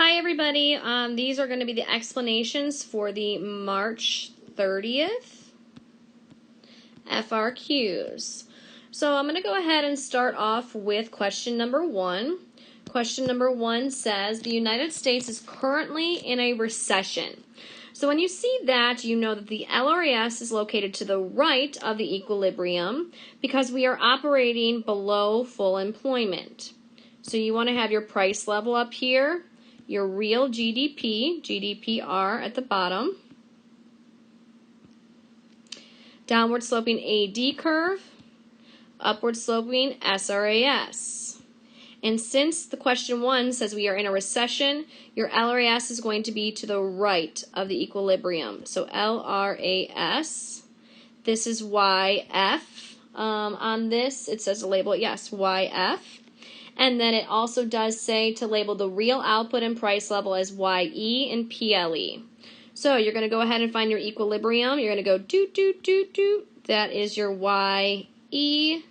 Hi everybody, these are going to be the explanations for the March 30th FRQs. So I'm going to go ahead and start off with question number 1. Question number 1 says, the United States is currently in a recession. So when you see that, you know that the LRAS is located to the right of the equilibrium because we are operating below full employment. So you want to have your price level up here, your real GDP, GDPR at the bottom, downward sloping AD curve, upward sloping SRAS. And since the question 1 says we are in a recession, your LRAS is going to be to the right of the equilibrium. So LRAS, this is YF. On this, it says to label it, yes, YF. And then it also does say to label the real output and price level as YE and PLE. So you're going to go ahead and find your equilibrium. You're going to go doot, doot, doot, doot. That is your YE.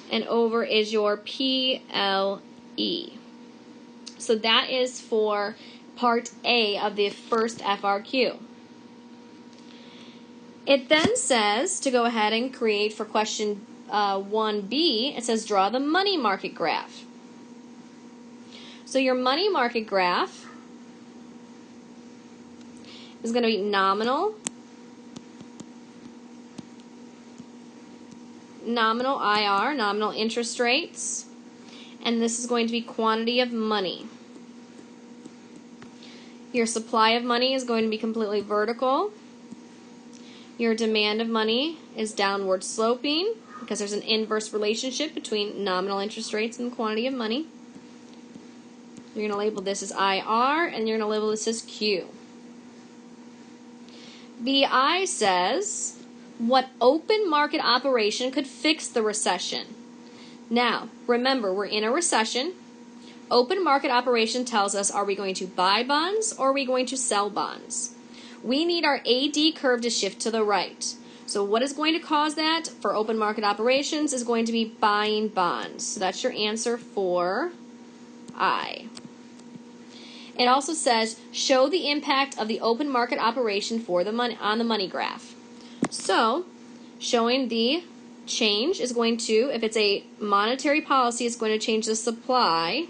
And over is your PLE. So that is for part A of the first FRQ. It then says to go ahead and create for question 1B, it says draw the money market graph. So your money market graph is going to be nominal IR, nominal interest rates, and this is going to be quantity of money. Your supply of money is going to be completely vertical. Your demand of money is downward sloping because there's an inverse relationship between nominal interest rates and quantity of money. You're going to label this as IR, and you're going to label this as Q. BI says, what open market operation could fix the recession? Now, remember, we're in a recession. Open market operation tells us, are we going to buy bonds or are we going to sell bonds? We need our AD curve to shift to the right. So what is going to cause that for open market operations is going to be buying bonds. So that's your answer for I. It also says, show the impact of the open market operation for the money on the money graph. So, showing the change is going to, if it's a monetary policy, it's going to change the supply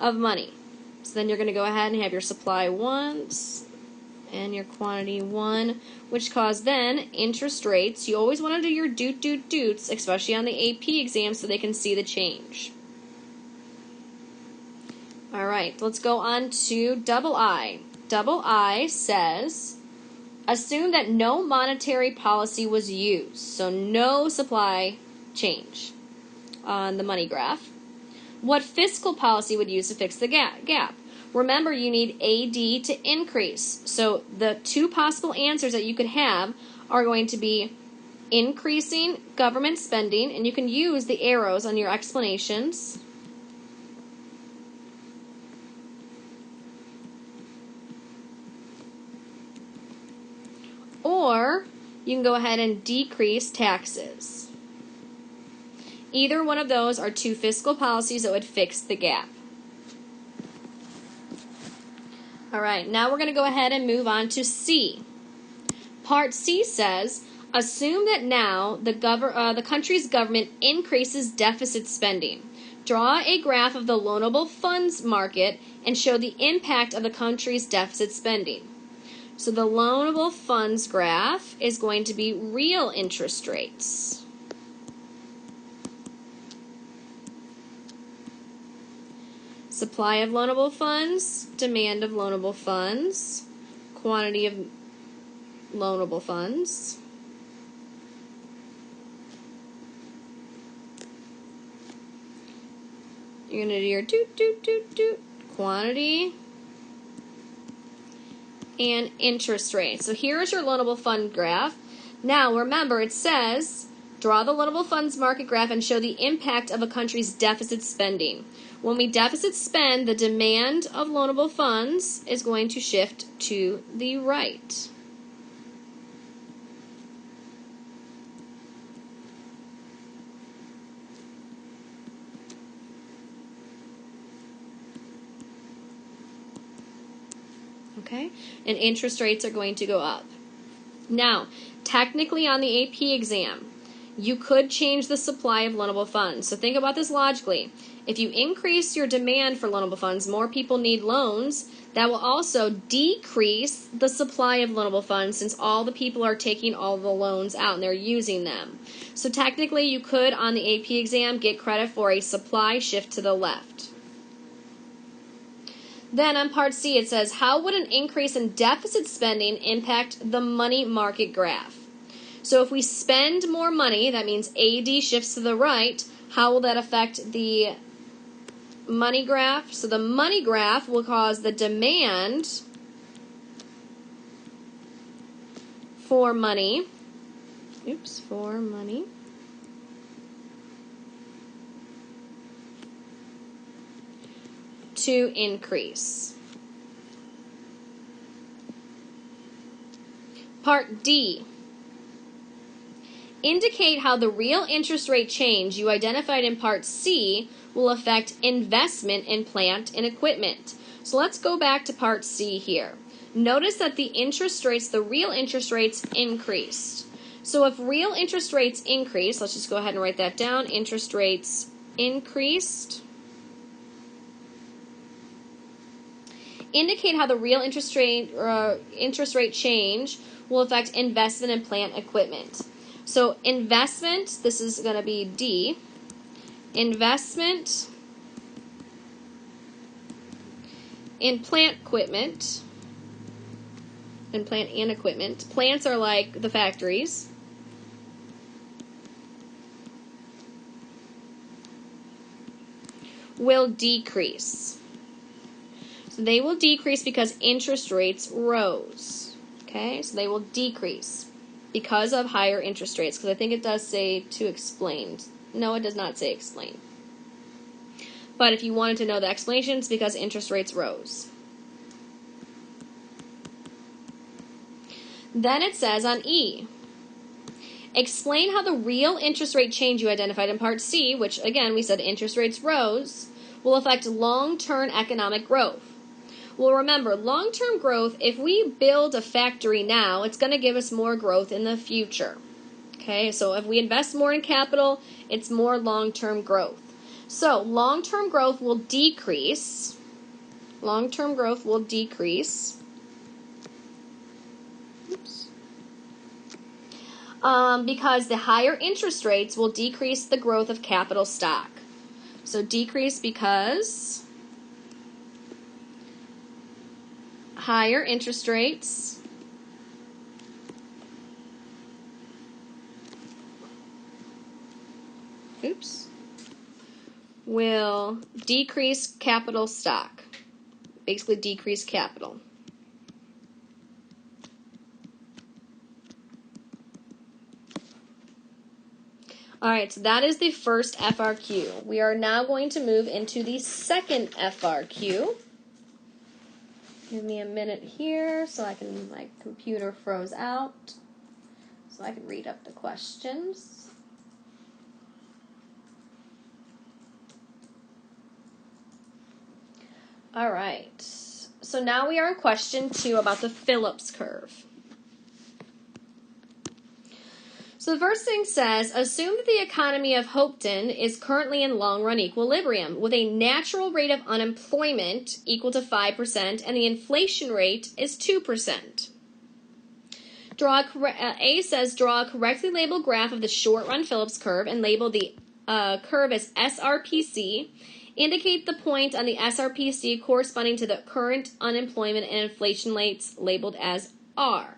of money. So then you're going to go ahead and have your supply 1 and your quantity 1, which cause then interest rates. You always want to do your doots, especially on the AP exam, so they can see the change. All right, let's go on to double I. Double I says, assume that no monetary policy was used, so no supply change on the money graph. What fiscal policy would use to fix the gap? Remember, you need AD to increase. So the two possible answers that you could have are going to be increasing government spending, and you can use the arrows on your explanations. Or you can go ahead and decrease taxes. Either one of those are two fiscal policies that would fix the gap. All right, now we're going to go ahead and move on to C. Part C says, assume that now the country's government increases deficit spending. Draw a graph of the loanable funds market and show the impact of the country's deficit spending. So the loanable funds graph is going to be real interest rates. Supply of loanable funds, demand of loanable funds, quantity of loanable funds. You're going to do your quantity and interest rate. So here is your loanable fund graph. Now remember, it says draw the loanable funds market graph and show the impact of a country's deficit spending. When we deficit spend, the demand of loanable funds is going to shift to the right. Okay? And interest rates are going to go up. Now, technically on the AP exam, you could change the supply of loanable funds. So think about this logically. If you increase your demand for loanable funds, more people need loans, that will also decrease the supply of loanable funds since all the people are taking all the loans out and they're using them. So technically you could, on the AP exam, get credit for a supply shift to the left. Then on part C it says, how would an increase in deficit spending impact the money market graph? So if we spend more money, that means AD shifts to the right, how will that affect the money graph? So the money graph will cause the demand for money, to increase. Part D. Indicate how the real interest rate change you identified in Part C will affect investment in plant and equipment. So let's go back to Part C here. Notice that the interest rates, the real interest rates increased. So if real interest rates increase, let's just go ahead and write that down. Interest rates increased. Indicate how the real interest rate change will affect investment in plant equipment. So investment, this is going to be D. Investment in plant equipment, in plant and equipment. Plants are like the factories. Will decrease. So they will decrease because interest rates rose. Okay, so they will decrease because of higher interest rates, because I think it does say to explain. No, it does not say explain. But if you wanted to know the explanation, it's because interest rates rose. Then it says on E, explain how the real interest rate change you identified in Part C, which again we said interest rates rose, will affect long-term economic growth. Well, remember, long-term growth, if we build a factory now, it's going to give us more growth in the future. Okay, so if we invest more in capital, it's more long-term growth. So long-term growth will decrease. Long-term growth will decrease. Because the higher interest rates will decrease the growth of capital stock. So decrease because higher interest rates will decrease capital stock. Basically decrease capital. Alright, so that is the first FRQ. We are now going to move into the second FRQ. Give me a minute here so I can, my computer froze out, so I can read up the questions. All right, so now we are in question 2 about the Phillips curve. So the first thing says, assume that the economy of Hopeton is currently in long-run equilibrium with a natural rate of unemployment equal to 5% and the inflation rate is 2%. A says, draw a correctly labeled graph of the short-run Phillips curve and label the curve as SRPC. Indicate the point on the SRPC corresponding to the current unemployment and inflation rates labeled as R.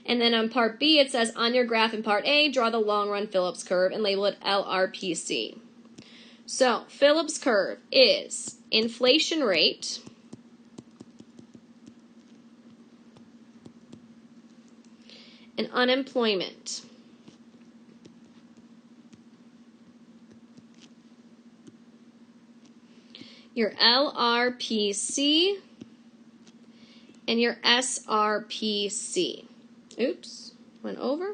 And then on part B, it says, on your graph in part A, draw the long-run Phillips curve and label it LRPC. So, Phillips curve is inflation rate and unemployment. Your LRPC and your SRPC. Oops, went over.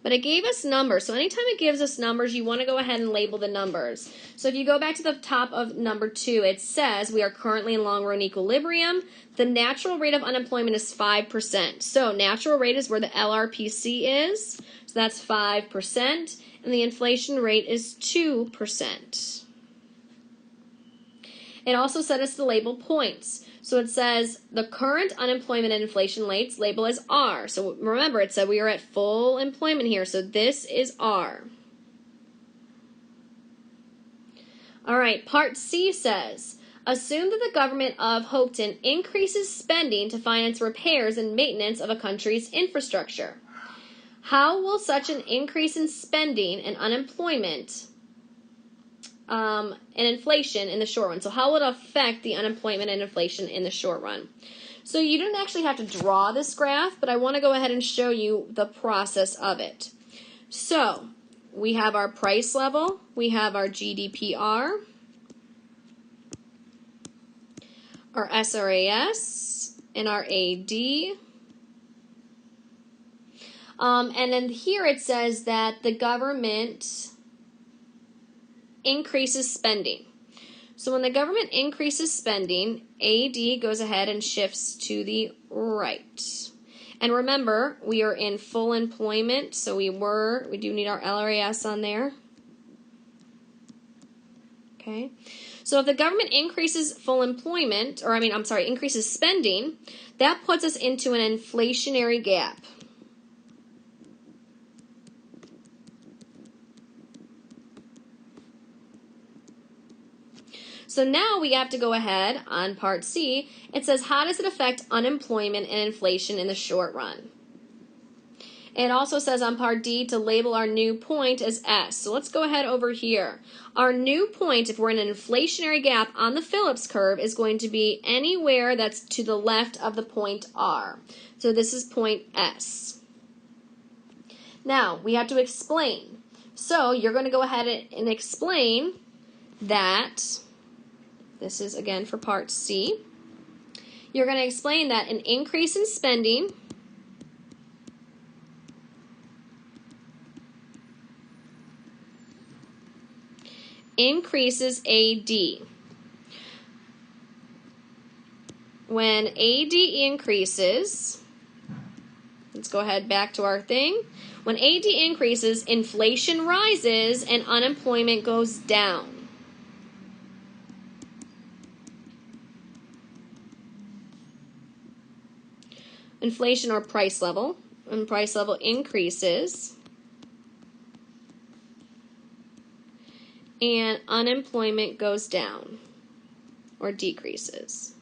But it gave us numbers. So anytime it gives us numbers, you want to go ahead and label the numbers. So if you go back to the top of number 2, it says we are currently in long-run equilibrium. The natural rate of unemployment is 5%. So natural rate is where the LRPC is. So that's 5%. And the inflation rate is 2%. It also set us to label points. So it says the current unemployment and inflation rates label as R. So remember, it said we are at full employment here. So this is R. All right, part C says, assume that the government of Hopeton increases spending to finance repairs and maintenance of a country's infrastructure. How will such an increase in spending and unemployment and inflation in the short run? So how will it affect the unemployment and inflation in the short run? So you don't actually have to draw this graph, but I want to go ahead and show you the process of it. So we have our price level, we have our GDPR, our SRAS, and our AD. And then here it says that the government increases spending. So when the government increases spending, AD goes ahead and shifts to the right. And remember, we are in full employment, so we do need our LRAS on there. Okay. So if the government increases increases spending, that puts us into an inflationary gap. So now we have to go ahead on part C. It says, how does it affect unemployment and inflation in the short run? It also says on part D to label our new point as S. So let's go ahead over here. Our new point, if we're in an inflationary gap on the Phillips curve, is going to be anywhere that's to the left of the point R. So this is point S. Now, we have to explain. So you're going to go ahead and explain that. This is, again, for part C. You're going to explain that an increase in spending increases AD. When AD increases, let's go ahead back to our thing. When AD increases, inflation rises and unemployment goes down. Inflation or price level. When price level increases and unemployment goes down or decreases.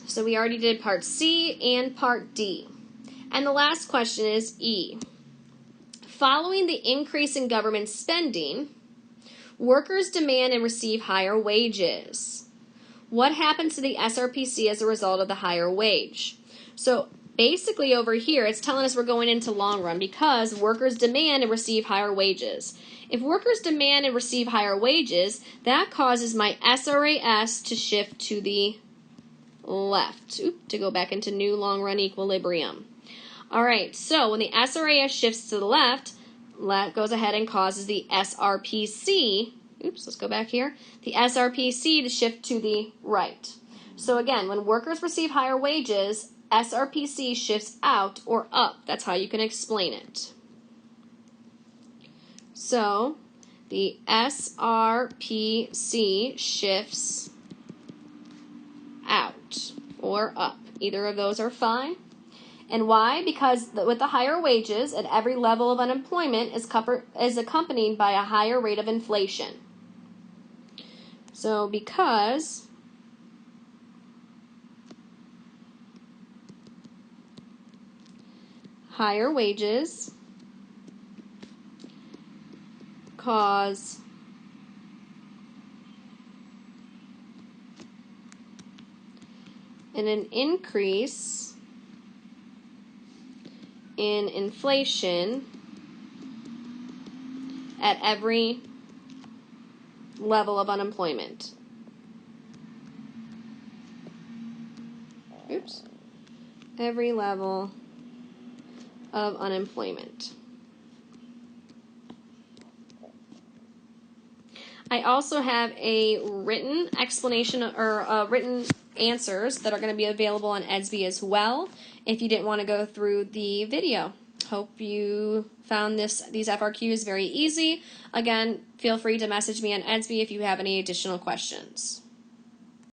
So we already did part C and part D. And the last question is E. Following the increase in government spending, workers demand and receive higher wages. What happens to the SRPC as a result of the higher wage? So basically over here, it's telling us we're going into long run because workers demand and receive higher wages. If workers demand and receive higher wages, that causes my SRAS to shift to the left, to go back into new long run equilibrium. All right, so when the SRAS shifts to the left, that goes ahead and causes the SRPC, let's go back here, the SRPC to shift to the right. So again, when workers receive higher wages, SRPC shifts out or up. That's how you can explain it. So the SRPC shifts out or up. Either of those are fine. And why? Because with the higher wages, at every level of unemployment is accompanied by a higher rate of inflation. So because higher wages cause an increase in inflation at every level of unemployment. Oops. Every level of unemployment. I also have a written explanation or written answers that are going to be available on EDSB as well if you didn't want to go through the video. Hope you found these FRQs very easy. Again, feel free to message me on EDSB if you have any additional questions.